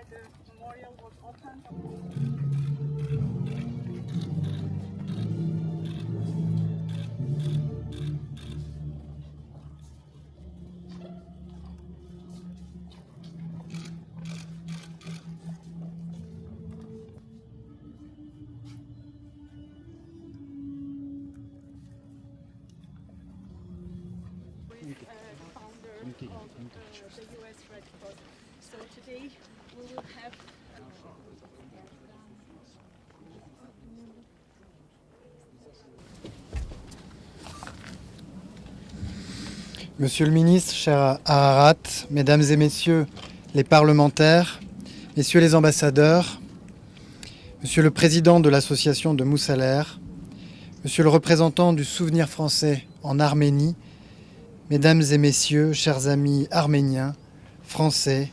the memorial was opened. Founder of the US Red Cross. So today we will have Monsieur le ministre, cher Ararat, mesdames et messieurs les parlementaires, messieurs les ambassadeurs, monsieur le président de l'association de Moussaler, monsieur le représentant du Souvenir français en Arménie, mesdames et messieurs, chers amis arméniens, français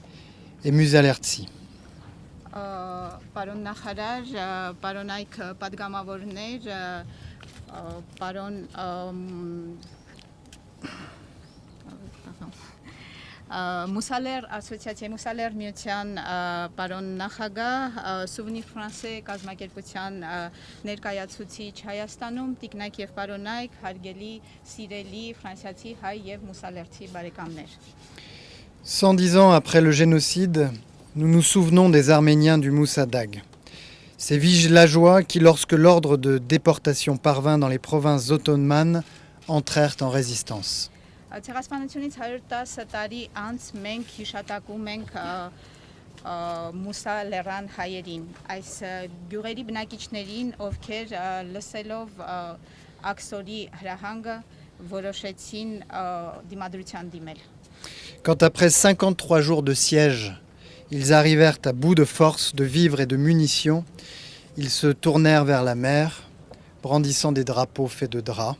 et Musalertsi. Պարոն նախարար, պարոն այք պատգամավորներ, պարոն Մուսալեր ասոցիացիա Մուսալեր միության պարոն նախագահ Souvenir Français կազմակերպության ներկայացուցիչ Հայաստանում տիկնայք եւ պարոնայք հարգելի սիրելի ֆրանսիացի հայ եւ մուսալերցի բարեկամներ 110 ans après le génocide, nous nous souvenons des Arméniens du Moussadag. Ces villageois qui, lorsque l'ordre de déportation parvint dans les provinces ottomanes, entrèrent en résistance. Ցեղասպանությունից 110 տարի անց մենք հիշատակում ենք մուսալերան հայերին, այս գյուղերի բնակիչներին, ովքեր լսելով աքսորի հրահանգը որոշեցին դիմադրության դիմել. Quand après 53 jours de siège, ils arrivèrent à bout de force, de vivres et de munitions, ils se tournèrent vers la mer, brandissant des drapeaux faits de drap.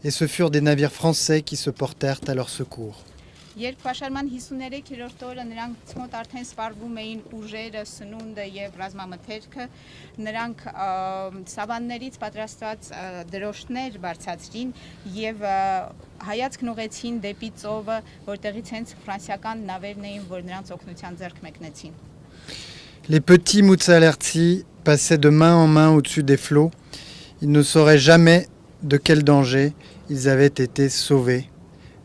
Et ce furent des navires français qui se portèrent à leur secours. Երբ պաշարման 53-րդ օրը նրանց մոտ արդեն սպառվում էին ուժերը, սնունդը եւ ռազմամթերքը, նրանք սավաններից պատրաստված դրոշներ բարձրացրին եւ հայացքն ուղեցին դեպի ծովը, որտեղից հենց ֆրանսիական նավերն էին, որ նրանց օգնության ձեռք մեկնեցին. Les petits Moussalertsi passaient de main en main au-dessus des flots. Ils ne sauraient jamais de quel danger ils avaient été sauvés.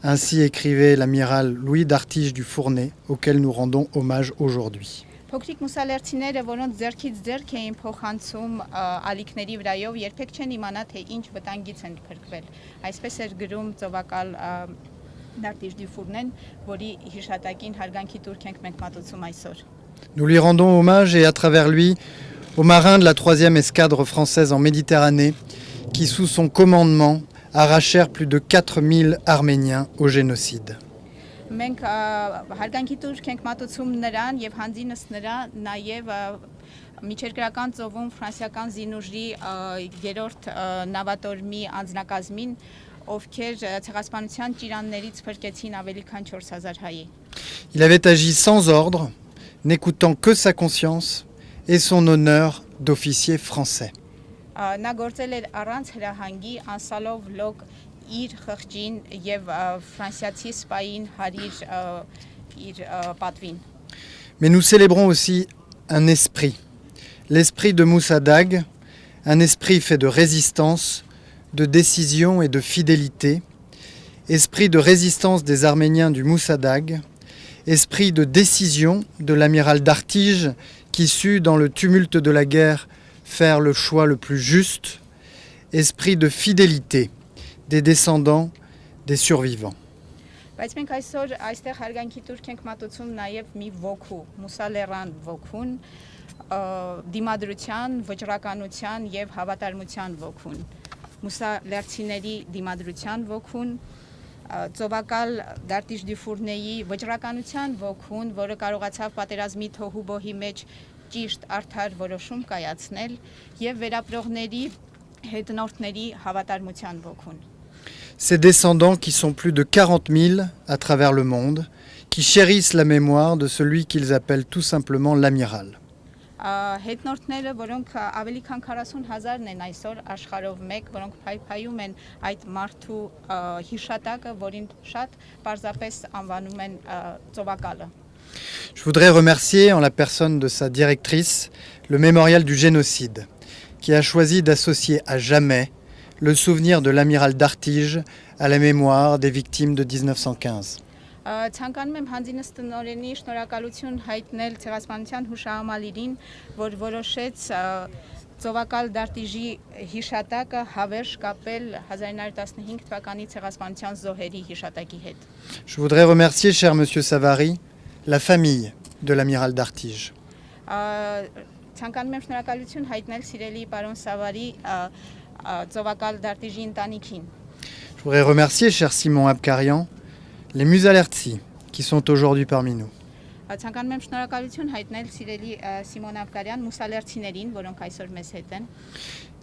Ainsi écrivait l'amiral Louis d'Artige du Fournay, auquel nous rendons hommage aujourd'hui. Փոքրիկ մուսալերցիները, որոնց ձեռքից ձեռք էին փոխանցում ալիքների վրայով, երբեք չեն իմանա, թե ինչ վտանգից են փրկվել. Այսպես էր գրում ծովակալ D'Artige du Fournay, որի հիշատակին հարգանքի տուրք ենք մենք մատուցում այսօր. Nous lui rendons hommage et à travers lui aux marins de la 3e escadre française en Méditerranée qui, sous son commandement, arrachèrent plus de 4000 Arméniens au génocide. Մենք հարգանքի տուրք ենք մատուցում նրան եւ հանձինս նրա նաեւ միջերկրական ծովում ֆրանսիական զինուժի երրորդ նավատորմի անձնակազմին, ովքեր ցեղասպանության ճիրաններից փրկեցին ավելի քան 4000 հայ. Il avait agi sans ordre, n'écoutant que sa conscience et son honneur d'officier français. Նա գործել էր առանց հրահանգի, անսալով լոկ իր խղճին եւ ֆրանսիացի սպային հարիր իր պատվին. Mais nous célébrons aussi un esprit, l'esprit de Moussadag, un esprit fait de résistance, de décision et de fidélité, esprit de résistance des Arméniens du Moussadag, esprit de décision de l'amiral d'Artige qui sut, dans le tumulte de la guerre, faire le choix le plus juste, esprit de fidélité des descendants des survivants. Բայց մենք այսօր այստեղ հարգանքի տուրք ենք մատուցում նաև մի ոգու, մուսալերան ոգուն, դիմադրության, վճռականության եւ հավատարմության ոգուն, մուսալերցիների դիմադրության ոգուն, ծովակալ D'Artige du Fournay-ի վճռականության ոգուն, որը կարողացավ պատերազմի թոհուբոհի մեջ ճիշտ արդար որոշում կայացնել եւ վերապրողների հետնորդների հավատարմության ոգուն. Ces descendants qui sont plus de 40 000 à travers le monde, qui chérissent la mémoire de celui qu'ils appellent tout simplement l'amiral. Հետնորդները, որոնք ավելի քան 40,000-ն են այսօր աշխարհով մեկ, որոնք փայփայում են այդ մարդու հիշատակը, որին շատ պարզապես անվանում են ծովակալը. Je voudrais remercier, en la personne de sa directrice, le mémorial du génocide, qui a choisi d'associer à jamais le souvenir de l'amiral d'Artige à la mémoire des victimes de 1915. Ցանկանում եմ հանձինս տնօրենի շնորհակալություն հայտնել ցեղասպանության հուշահամալիրին, որ որոշեց ծովակալ Դարտիժի հիշատակը հավերժ կապել 1915 թվականի ցեղասպանության զոհերի հիշատակի հետ։ Je voudrais remercier, cher monsieur Savary, la famille de l'amiral d'Artige. Ցանկանում եմ շնորհակալություն հայտնել սիրելի պարոն Սավարի ծովակալ Դարտիժի ընտանիքին։ Je voudrais remercier, cher Simon Abkarian, les Musalertsi qui sont aujourd'hui parmi nous. Ցանկանում եմ շնորհակալություն հայտնել սիրելի Սիմոն Աբկարյան մուսալերցիներին, որոնք այսօր մեզ հետ են։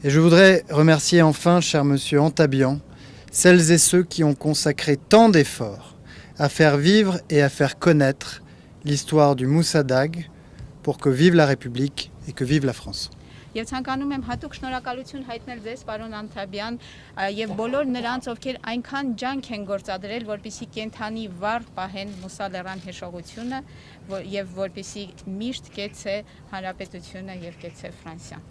Et je voudrais remercier enfin, cher monsieur Antabian, celles et ceux qui ont consacré tant d'efforts à faire vivre et à faire connaître l'histoire du Moussadag pour que vive la République et que vive la France. Եվ ցանկանում եմ հատուկ շնորհակալություն հայտնել ձեզ, պարոն Անթաբյան, եւ բոլոր նրանց, ովքեր այնքան ջանք են գործադրել, որպեսզի կենթանի վառ պահեն մուսալերան հիշողությունը եւ որպեսզի միշտ կեցե հանրապետությունը եւ կեցե Ֆրանսիան։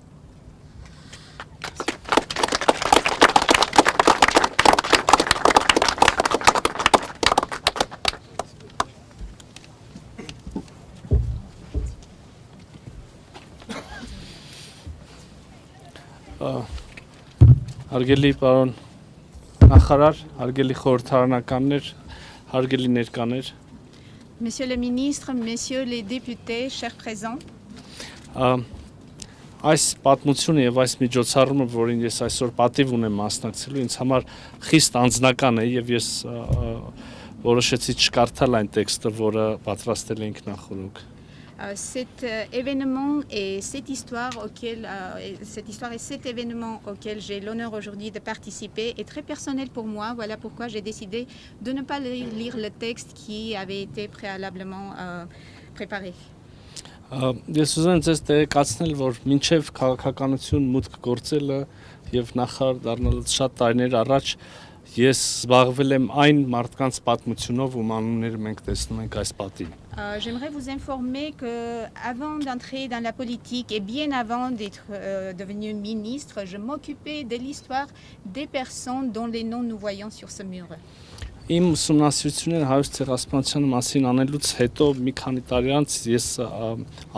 Հարգելի պարոն նախարար, հարգելի խորհրդարանականներ, հարգելի ներկաներ, Monsieur le ministre, messieurs les députés, chers présents, այս պատմությունը եւ այս միջոցառումը, որին ես այսօր պատիվ ունեմ մասնակցելու, ինձ համար խիստ անձնական է եւ ես որոշեցի չկարդալ այն տեքստը, որը պատրաստել էինք նախորդ։ cet événement et cette histoire et cet événement auquel j'ai l'honneur aujourd'hui de participer est très personnel pour moi. Voilà pourquoi j'ai décidé de ne pas lire le texte qui avait été préalablement préparé. Ես ուզում եմ ձեզ տեղեկացնել, որ մինչև քաղաքականություն մուտք գործելը եւ նախարար դառնալուց շատ տարիներ առաջ ես զբաղվել եմ այն մարդկանց պատմությունով, ում անունները մենք տեսնում ենք այս պատին։ J'aimerais vous informer que avant d'entrer dans la politique et bien avant d'être devenu ministre, je m'occupais de l'histoire des personnes dont les noms nous voyons sur ce mur. Իմ ուսումնասիրությունները հայոց ցեղասպանության մասին անելուց հետո մի քանի տարի անց ես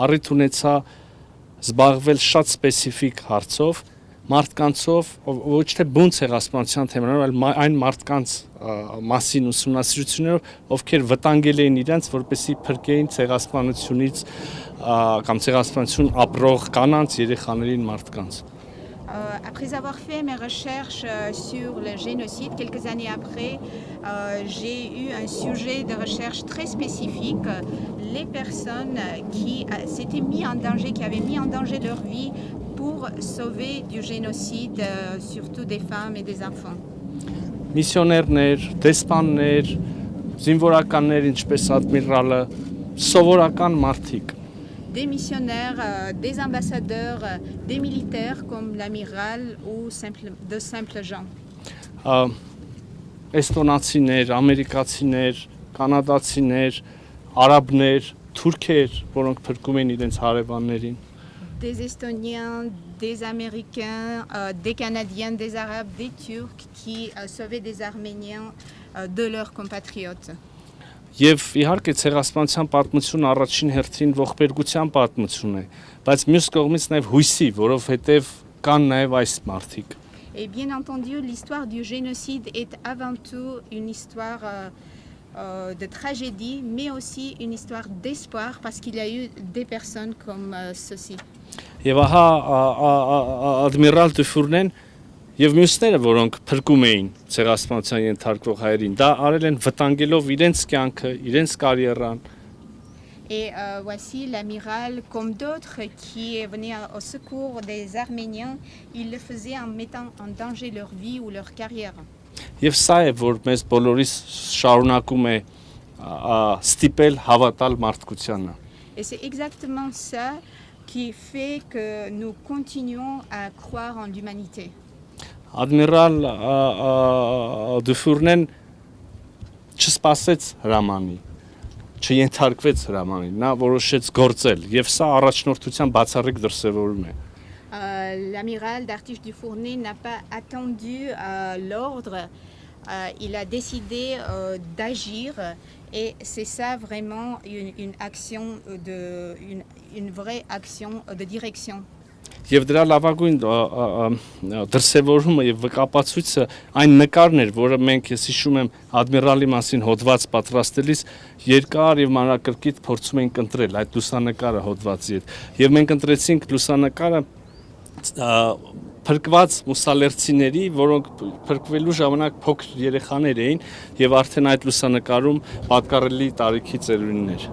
առիթ ունեցա զբաղվել շատ սպეციფიկ հարցով, մարդկանցով, ոչ թե բուն ցեղասպանության թեմաներով, այլ այն մարդկանց մասին ուսումնասիրություններով, ովքեր վտանգել էին իրենց, որպեսզի փրկեին ցեղասպանությունից կամ ցեղասպանություն ապրող կանանց, երեխաներին, մարդկանց։ Après avoir fait mes recherches sur le génocide, quelques années après, j'ai eu un sujet de recherche très spécifique, les personnes qui s'étaient mis en danger, qui avaient mis en danger leur vie pour sauver du génocide, surtout des femmes et des enfants. Միսիոներներ, դեսպաններ, զինվորականներ, ինչպես ադմիրալը, սովորական մարդիկ։ Des missionnaires, des ambassadeurs, des militaires comme l'amiral ou de simples gens. Էստոնացիներ, ամերիկացիներ, կանադացիներ, արաբներ, թուրքեր, որոնք փրկում են իրենց հարևաններին։ Des Estoniens, des Américains, des Canadiens, des Arabes, des Turcs qui sauvaient des Arméniens de leurs compatriotes. Եվ իհարկե ցեղասպանության պատմությունը առաջին հերթին ողբերգության պատմություն է, բայց մյուս կողմից նաև հույսի, որովհետև կան նաև այս մարդիկ։ Et bien entendu, l'histoire du génocide est avant tout une histoire de tragédie, mais aussi une histoire d'espoir parce qu'il y a eu des personnes comme ceci. Եվ ահա ադմիրալ Դուֆուրնեն եւ մյուսները, որոնք փրկում էին ցեղասպանության ենթարկվող հայերին, դա արել են վտանգելով իրենց կյանքը, իրենց կարիերան։ Et voici l'amiral, comme d'autres, qui venaient au secours des Arméniens, il le faisait en mettant en danger leur vie ou leur carrière. Եվ սա է, որ մեզ բոլորիս շարունակում է ստիպել հավատալ մարդկությանը։ Et c'est exactement ça qui fait que nous continuons à croire en l'humanité. Ադմիրալ Դուֆուրնեն չսպասեց հրամանի։ չենթարկվեց հրամանին, նա որոշեց գործել եւ սա առաջնորդության բացառիկ դրսեւորում է։ L'amiral d'Artiche du Fournet n'a pas attendu l'ordre, il a décidé d'agir et c'est ça vraiment une action une vraie action de direction. Եվ դրա լավագույն դրսևորումը եւ վկապացույցը այն նկարն էր, որը մենք ես հիշում եմ ադմիրալի մասին հոդված պատրաստելիս երկար եւ մանրակրկիտ փորձում էինք ընտրել այդ լուսանկարը հոդվածի հետ։ Եվ մենք ընտրեցինք լուսանկարը փրկված մուսալերցիների, որոնք փրկվելու ժամանակ փոքր երեխաներ էին եւ արդեն այդ լուսանկարում պատկառելի տարիքի ծերունիներ։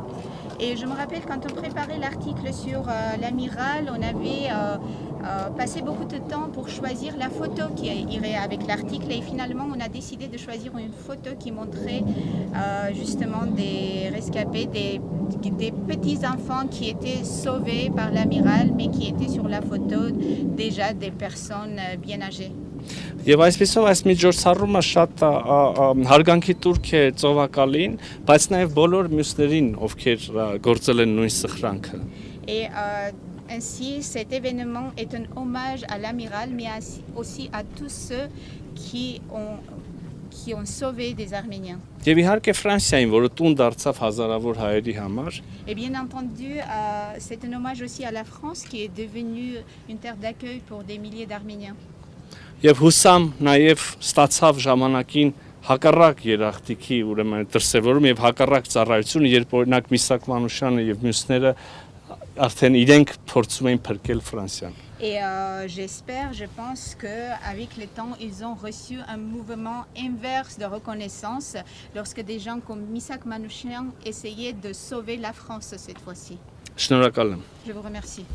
Et je me rappelle quand on préparait l'article sur l'amiral, on avait passé beaucoup de temps pour choisir la photo qui irait avec l'article et finalement on a décidé de choisir une photo qui montrait justement des rescapés, des petits enfants qui étaient sauvés par l'amiral mais qui étaient sur la photo déjà des personnes bien âgées. Եվ այսպեսով այս միջոցառումը շատ հարգանքի տուրք է ծովակալին, բայց նաև բոլոր մյուսներին, ովքեր գործել են նույն սխրանքը։ Et ainsi cet événement est un hommage à l'amiral mais aussi à tous ceux qui ont sauvé des Arméniens. Եվ իհարկե Ֆրանսիային, որը տուն դարձավ հազարավոր հայերի համար։ Et bien entendu, c'est un hommage aussi à la France qui est devenue une terre d'accueil pour des milliers d'Arméniens. Եվ հուսամ նաև ստացավ ժամանակին հակառակ երախտիկի ուրեմն դրսևորում եւ հակառակ ծառայությունը, երբ օրինակ Միսակ Մանուշյանը եւ մյուսները արդեն իրենք փորձում էին փրկել Ֆրանսիան։ Et j'espère, je pense qu'avec le temps, ils ont reçu un mouvement inverse de reconnaissance lorsque des gens comme Misak Manouchian essayaient de sauver la France cette fois-ci. Շնորհակալ եմ։ Je vous remercie.